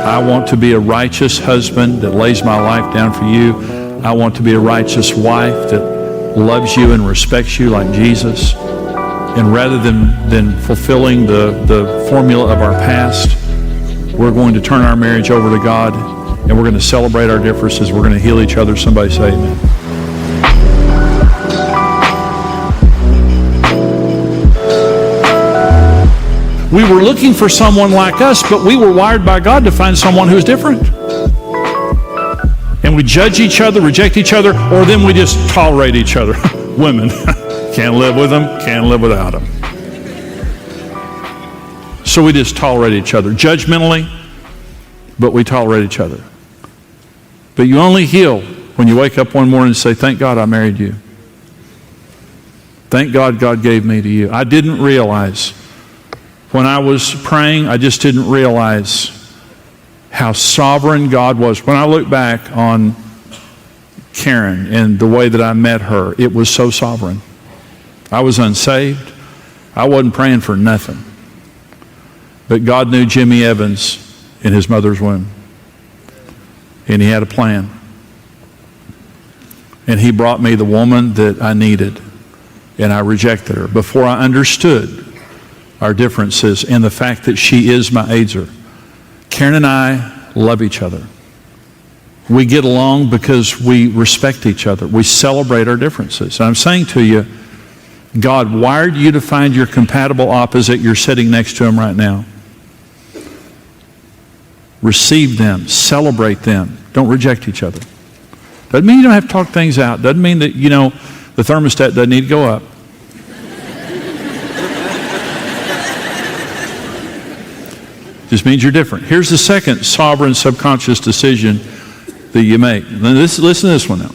I want to be a righteous husband that lays my life down for you. I want to be a righteous wife that loves you and respects you like Jesus. And rather than fulfilling the formula of our past, we're going to turn our marriage over to God, and we're going to celebrate our differences. We're going to heal each other. Somebody say amen. We were looking for someone like us, but we were wired by God to find someone who's different. And we judge each other, reject each other, or then we just tolerate each other. Women, can't live with them, can't live without them. So we just tolerate each other, judgmentally, but we tolerate each other. But you only heal when you wake up one morning and say, thank God I married you. Thank God God gave me to you. I didn't realize. When I was praying, I just didn't realize how sovereign God was. When I look back on Karen and the way that I met her, it was so sovereign. I was unsaved. I wasn't praying for nothing. But God knew Jimmy Evans in his mother's womb. And he had a plan. And he brought me the woman that I needed. And I rejected her before I understood our differences and the fact that she is my aider. Karen and I love each other. We get along because we respect each other. We celebrate our differences. And I'm saying to you, God wired you to find your compatible opposite. You're sitting next to him right now. Receive them. Celebrate them. Don't reject each other. Doesn't mean you don't have to talk things out. Doesn't mean that, the thermostat doesn't need to go up. Just means you're different. Here's the second sovereign subconscious decision that you make. Listen to this one now.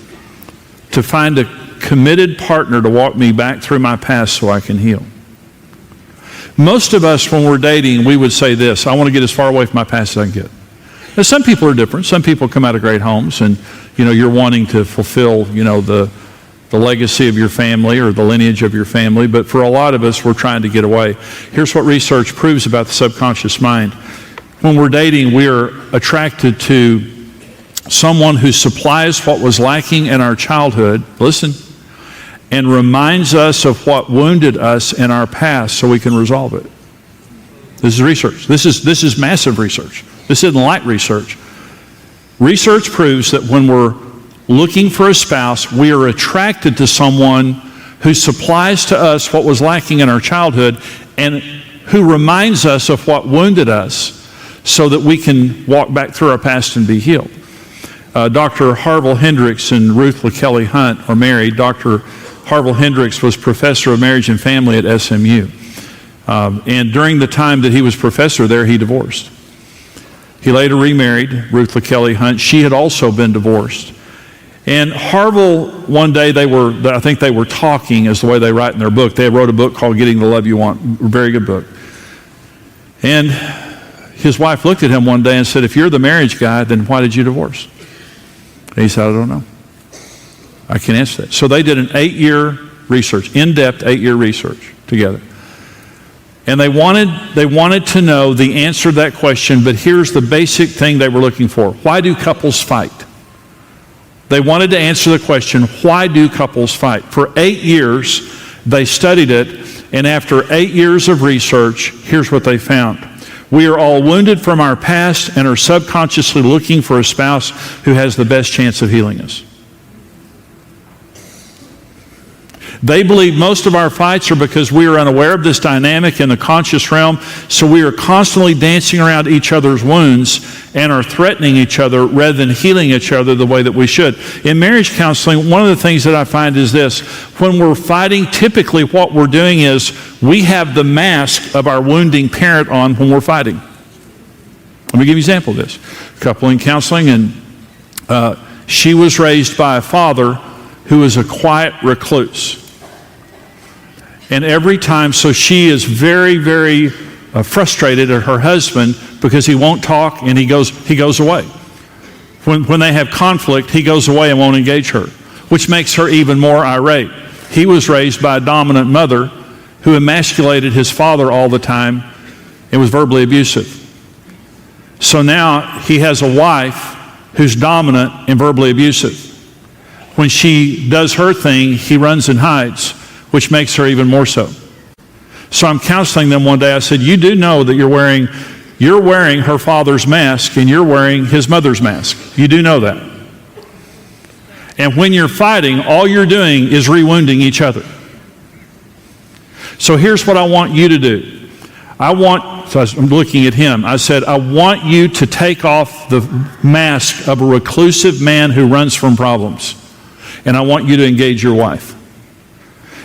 To find a committed partner to walk me back through my past so I can heal. Most of us, when we're dating, we would say this: I want to get as far away from my past as I can get. Now, some people are different. Some people come out of great homes, and you're wanting to fulfill the legacy of your family or the lineage of your family. But for a lot of us, we're trying to get away. Here's what research proves about the subconscious mind. When we're dating, we are attracted to someone who supplies what was lacking in our childhood, listen, and reminds us of what wounded us in our past so we can resolve it. This is research. This is massive research. This isn't light research. Research proves that when we're looking for a spouse, we are attracted to someone who supplies to us what was lacking in our childhood and who reminds us of what wounded us so that we can walk back through our past and be healed. Dr. Harville Hendricks and Ruth LaKelly Hunt are married. Dr. Harville Hendricks was professor of marriage and family at SMU. And during the time that he was professor there, he divorced. He later remarried Ruth LaKelly Hunt. She had also been divorced. And Harville, one day I think they were talking, as the way they write in their book. They wrote a book called Getting the Love You Want, a very good book. And his wife looked at him one day and said, if you're the marriage guy, then why did you divorce? And he said, I don't know. I can't answer that. So they did an 8-year research, in-depth 8-year research together. And they wanted to know the answer to that question, but here's the basic thing they were looking for. Why do couples fight? They wanted to answer the question, why do couples fight? For 8 years, they studied it, and after 8 years of research, here's what they found. We are all wounded from our past and are subconsciously looking for a spouse who has the best chance of healing us. They believe most of our fights are because we are unaware of this dynamic in the conscious realm, so we are constantly dancing around each other's wounds and are threatening each other rather than healing each other the way that we should. In marriage counseling, one of the things that I find is this: when we're fighting, typically what we're doing is we have the mask of our wounding parent on when we're fighting. Let me give you an example of this. A couple in counseling, and she was raised by a father who is a quiet recluse. And every time, so she is very, very frustrated at her husband because he won't talk and he goes away. When they have conflict, he goes away and won't engage her, which makes her even more irate. He was raised by a dominant mother who emasculated his father all the time and was verbally abusive. So now he has a wife who's dominant and verbally abusive. When she does her thing, he runs and hides, which makes her even more so. So I'm counseling them one day. I said, you do know that you're wearing her father's mask and you're wearing his mother's mask. You do know that. And when you're fighting, all you're doing is rewounding each other. So here's what I want you to do. So I'm looking at him. I said, I want you to take off the mask of a reclusive man who runs from problems. And I want you to engage your wife.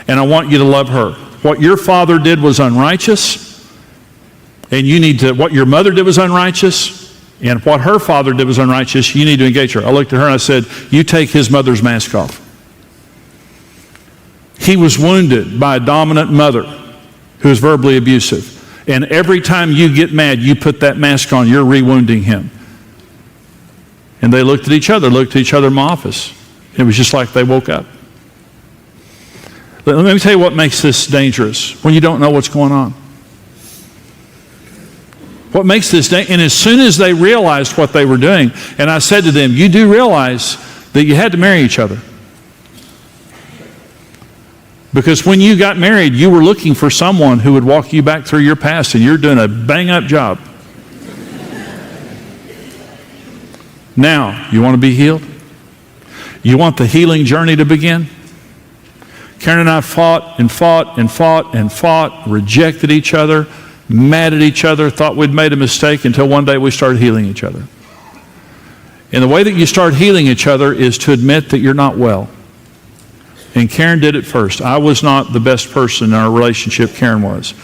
And I want you to love her. What your father did was unrighteous. And what your mother did was unrighteous. And what her father did was unrighteous. You need to engage her. I looked at her and I said, you take his mother's mask off. He was wounded by a dominant mother who was verbally abusive. And every time you get mad, you put that mask on, you're rewounding him. And they looked at each other in my office. It was just like they woke up. Let me tell you what makes this dangerous, when you don't know what's going on. What makes this dangerous, and as soon as they realized what they were doing, and I said to them, you do realize that you had to marry each other. Because when you got married, you were looking for someone who would walk you back through your past, and you're doing a bang-up job. Now, you want to be healed? You want the healing journey to begin? Karen and I fought, rejected each other, mad at each other, thought we'd made a mistake until one day we started healing each other. And the way that you start healing each other is to admit that you're not well. And Karen did it first. I was not the best person in our relationship, Karen was.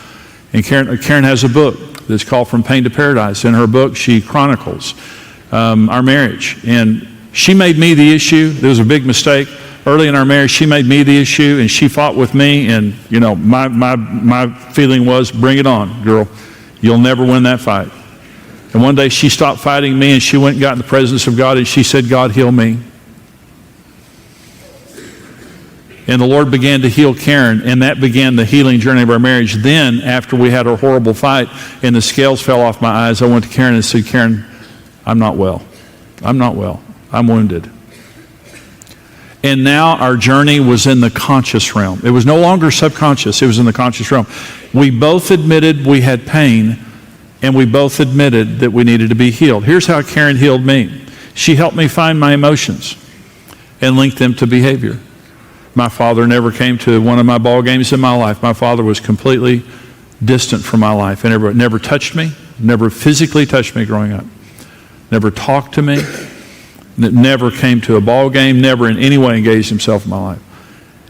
And Karen has a book that's called From Pain to Paradise. In her book, she chronicles our marriage. And she made me the issue. There was a big mistake. Early in our marriage, she made me the issue, and she fought with me. And, my feeling was, bring it on, girl. You'll never win that fight. And one day she stopped fighting me, and she went and got in the presence of God, and she said, God, heal me. And the Lord began to heal Karen, and that began the healing journey of our marriage. Then, after we had our horrible fight and the scales fell off my eyes, I went to Karen and said, Karen, I'm not well. I'm not well. I'm wounded. And now our journey was in the conscious realm. It was no longer subconscious. It was in the conscious realm. We both admitted we had pain, and we both admitted that we needed to be healed. Here's how Karen healed me. She helped me find my emotions and link them to behavior. My father never came to one of my ball games in my life. My father was completely distant from my life and never touched me, never physically touched me growing up, never talked to me, never came to a ball game, never in any way engaged himself in my life.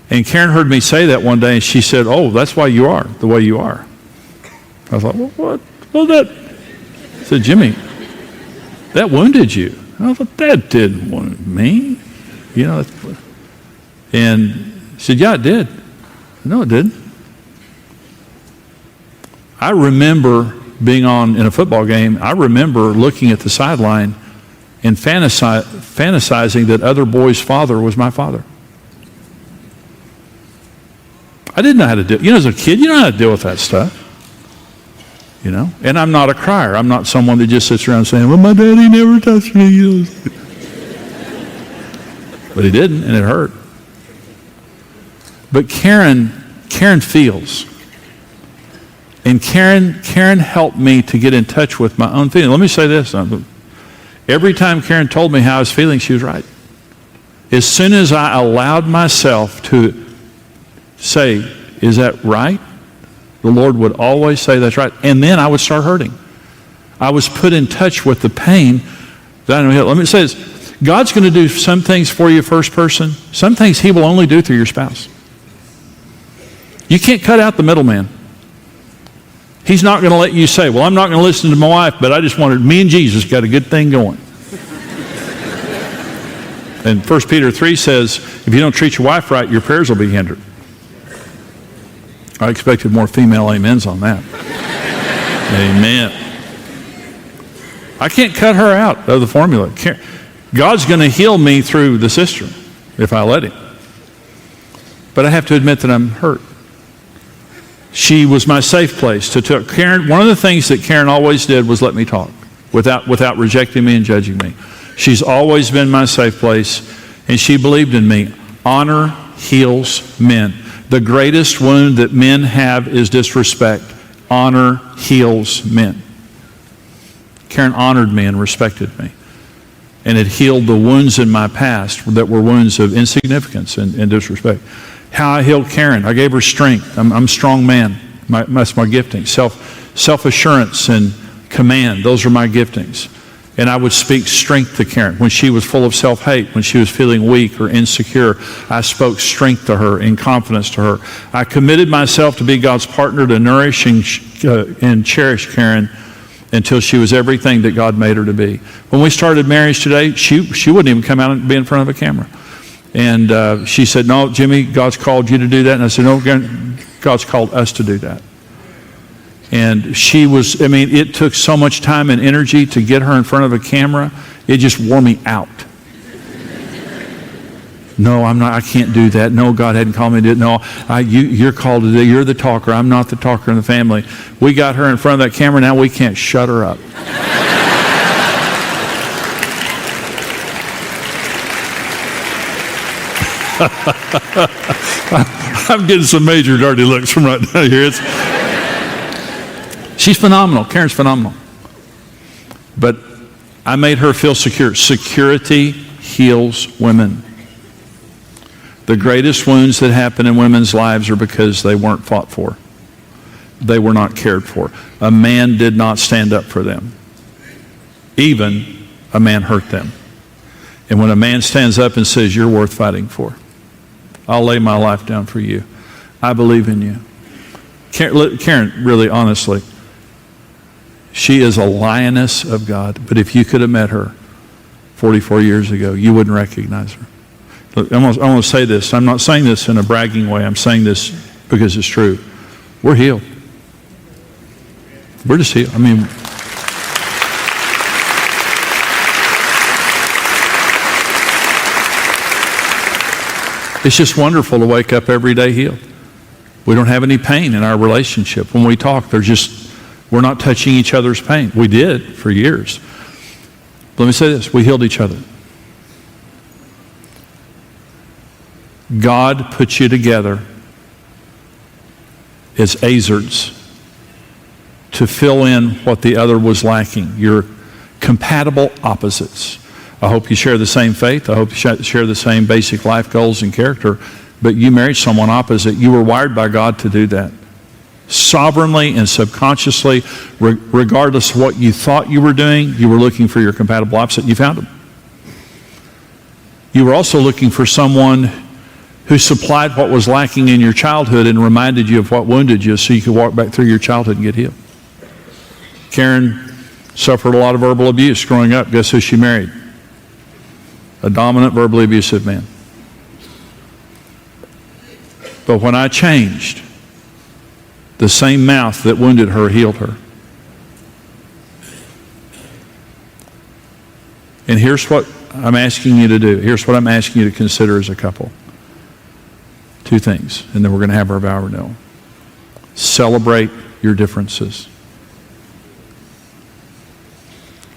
And Karen heard me say that one day, and she said, oh, that's why you are the way you are. I thought, well, what? Well, I said, Jimmy, that wounded you. I thought, that didn't wound me. And he said, yeah, it did. No, it didn't. I remember being in a football game. I remember looking at the sideline and fantasizing that other boys' father was my father. I didn't know how to deal. As a kid, you know how to deal with that stuff. And I'm not a crier. I'm not someone that just sits around saying, well, my daddy never touched me. But he didn't, and it hurt. But Karen feels. And Karen helped me to get in touch with my own feeling. Let me say this. Every time Karen told me how I was feeling, she was right. As soon as I allowed myself to say, is that right? The Lord would always say, that's right. And then I would start hurting. I was put in touch with the pain that I know. Let me say this. God's going to do some things for you, first person. Some things he will only do through your spouse. You can't cut out the middleman. He's not going to let you say, well, I'm not going to listen to my wife, but I just wanted, me and Jesus got a good thing going. And 1 Peter 3 says, if you don't treat your wife right, your prayers will be hindered. I expected more female amens on that. Amen. I can't cut her out of the formula. God's going to heal me through the cistern if I let him. But I have to admit that I'm hurt. She was my safe place to talk. Karen, one of the things that Karen always did was let me talk. without rejecting me and judging me. She's always been my safe place, and she believed in me. Honor heals men. The greatest wound that men have is disrespect. Honor heals men. Karen honored me and respected me. And it healed the wounds in my past that were wounds of insignificance and disrespect. How I healed Karen, I gave her strength. I'm a strong man. That's my gifting. Self-assurance and command, those are my giftings. And I would speak strength to Karen. When she was full of self-hate, when she was feeling weak or insecure, I spoke strength to her and confidence to her. I committed myself to be God's partner to nourish and cherish Karen until she was everything that God made her to be. When we started marriage today, she wouldn't even come out and be in front of a camera. And she said, no, Jimmy, God's called you to do that. And I said, no, God's called us to do that. And she was, it took so much time and energy to get her in front of a camera. It just wore me out. No, I can't do that. No, God hadn't called me to do it. No, you're called to do it. You're the talker. I'm not the talker in the family. We got her in front of that camera. Now we can't shut her up. I'm getting some major dirty looks from right now here. She's phenomenal. Karen's phenomenal. But I made her feel secure. Security heals women. The greatest wounds that happen in women's lives are because they weren't fought for. They were not cared for. A man did not stand up for them. Even a man hurt them. And when a man stands up and says, you're worth fighting for, I'll lay my life down for you. I believe in you. Karen, really, honestly, she is a lioness of God. But if you could have met her 44 years ago, you wouldn't recognize her. Look, I want to say this. I'm not saying this in a bragging way. I'm saying this because it's true. We're healed. We're just healed. It's just wonderful to wake up every day healed. We don't have any pain in our relationship. When we talk, we're not touching each other's pain. We did for years. But let me say this, we healed each other. God put you together as azards to fill in what the other was lacking. You're compatible opposites. I hope you share the same faith. I hope you share the same basic life goals and character, but you married someone opposite. You were wired by God to do that. Sovereignly and subconsciously, regardless of what you thought you were doing, you were looking for your compatible opposite. You found him. You were also looking for someone who supplied what was lacking in your childhood and reminded you of what wounded you so you could walk back through your childhood and get healed. Karen suffered a lot of verbal abuse growing up. Guess who she married? A dominant, verbally abusive man. But when I changed, the same mouth that wounded her healed her. And here's what I'm asking you to do. Here's what I'm asking you to consider as a couple. Two things, and then we're going to have our vow renewal. Celebrate your differences.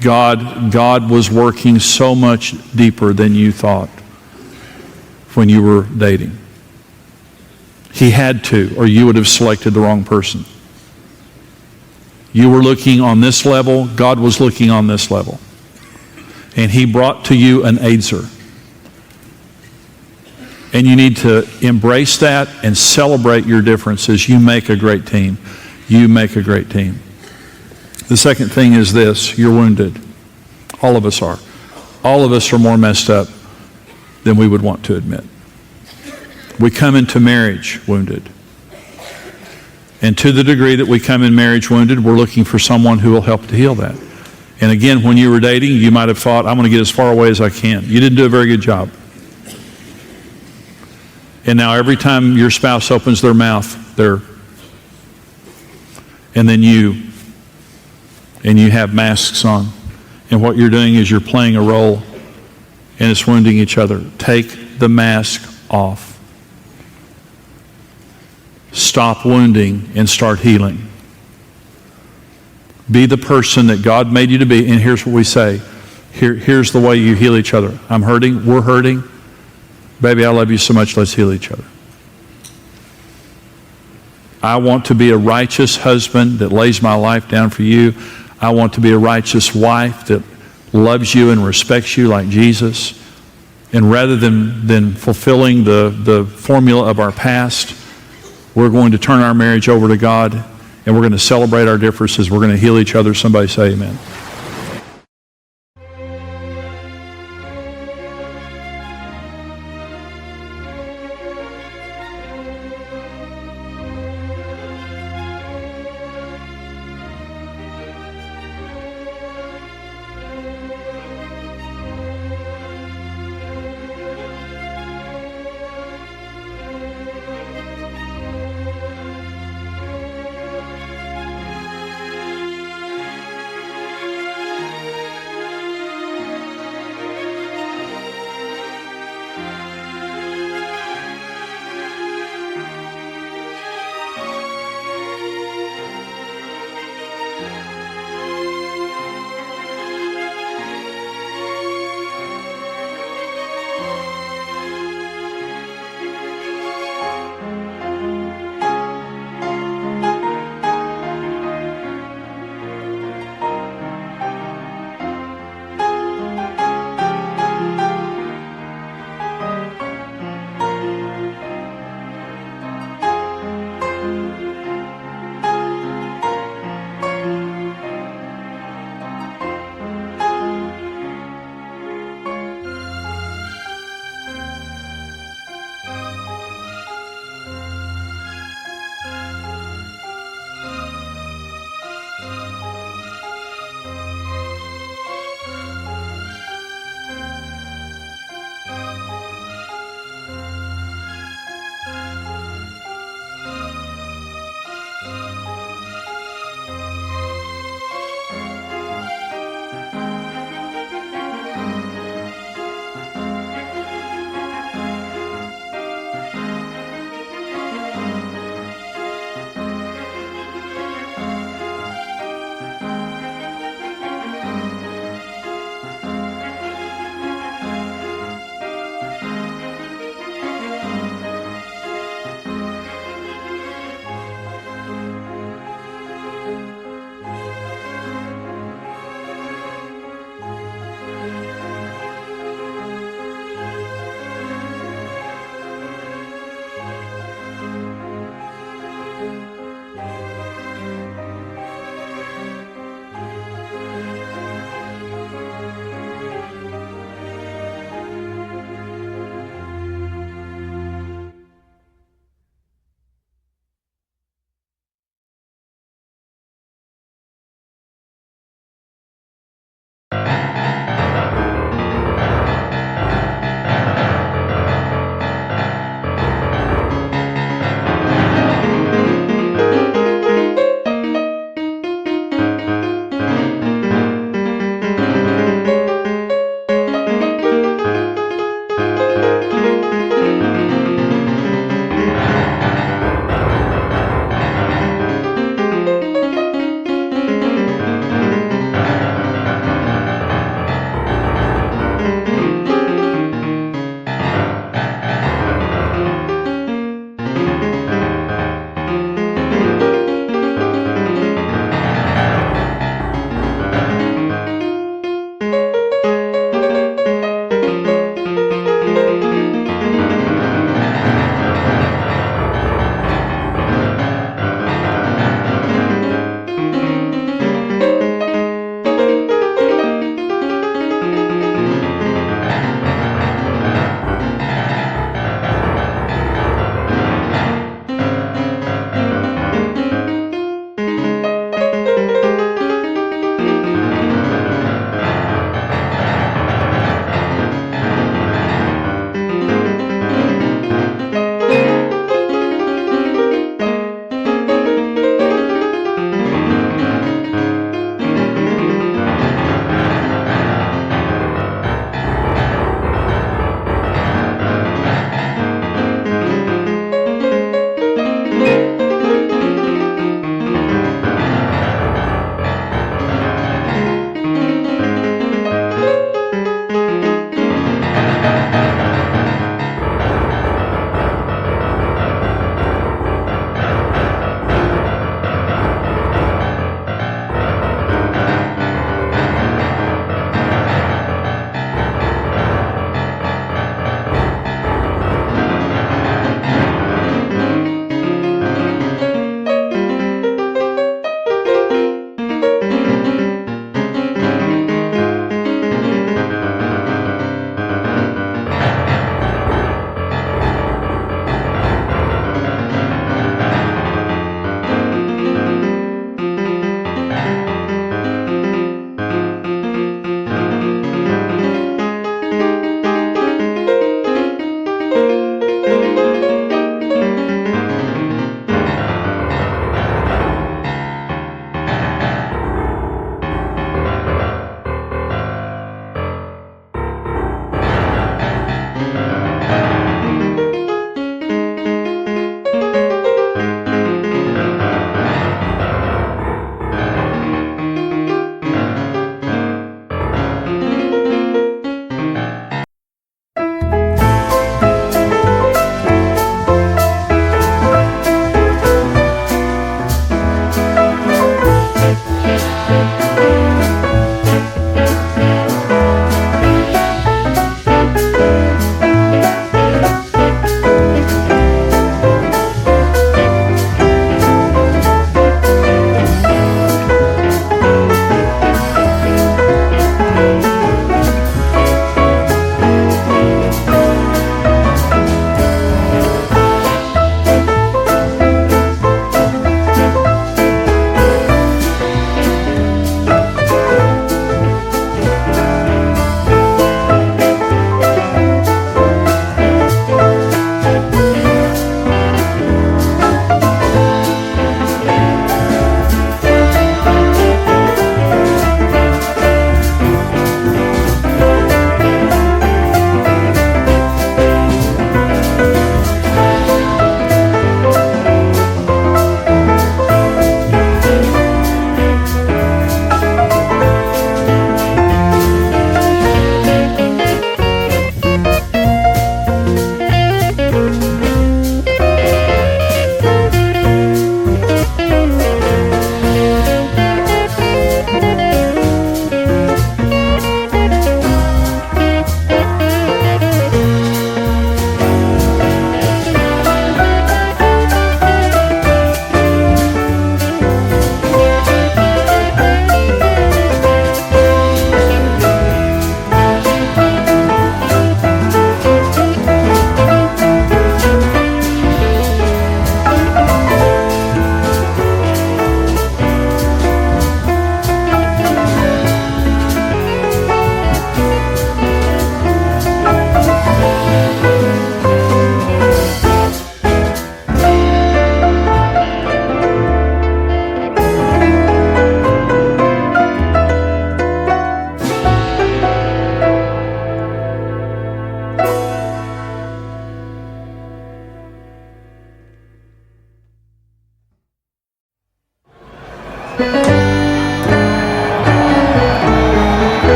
God was working so much deeper than you thought when you were dating. He had to, or you would have selected the wrong person. You were looking on this level, God was looking on this level. And he brought to you an Azer. And you need to embrace that and celebrate your differences. You make a great team. You make a great team. The second thing is this, you're wounded. All of us are. All of us are more messed up than we would want to admit. We come into marriage wounded. And to the degree that we come in marriage wounded, we're looking for someone who will help to heal that. And again, when you were dating, you might have thought, I'm going to get as far away as I can. You didn't do a very good job. And now every time your spouse opens their mouth, and then you have masks on. And what you're doing is you're playing a role and it's wounding each other. Take the mask off. Stop wounding and start healing. Be the person that God made you to be. And here's what we say. Here's the way you heal each other. I'm hurting. We're hurting. Baby, I love you so much. Let's heal each other. I want to be a righteous husband that lays my life down for you. I want to be a righteous wife that loves you and respects you like Jesus. And rather than fulfilling the formula of our past, we're going to turn our marriage over to God, and we're going to celebrate our differences. We're going to heal each other. Somebody say amen.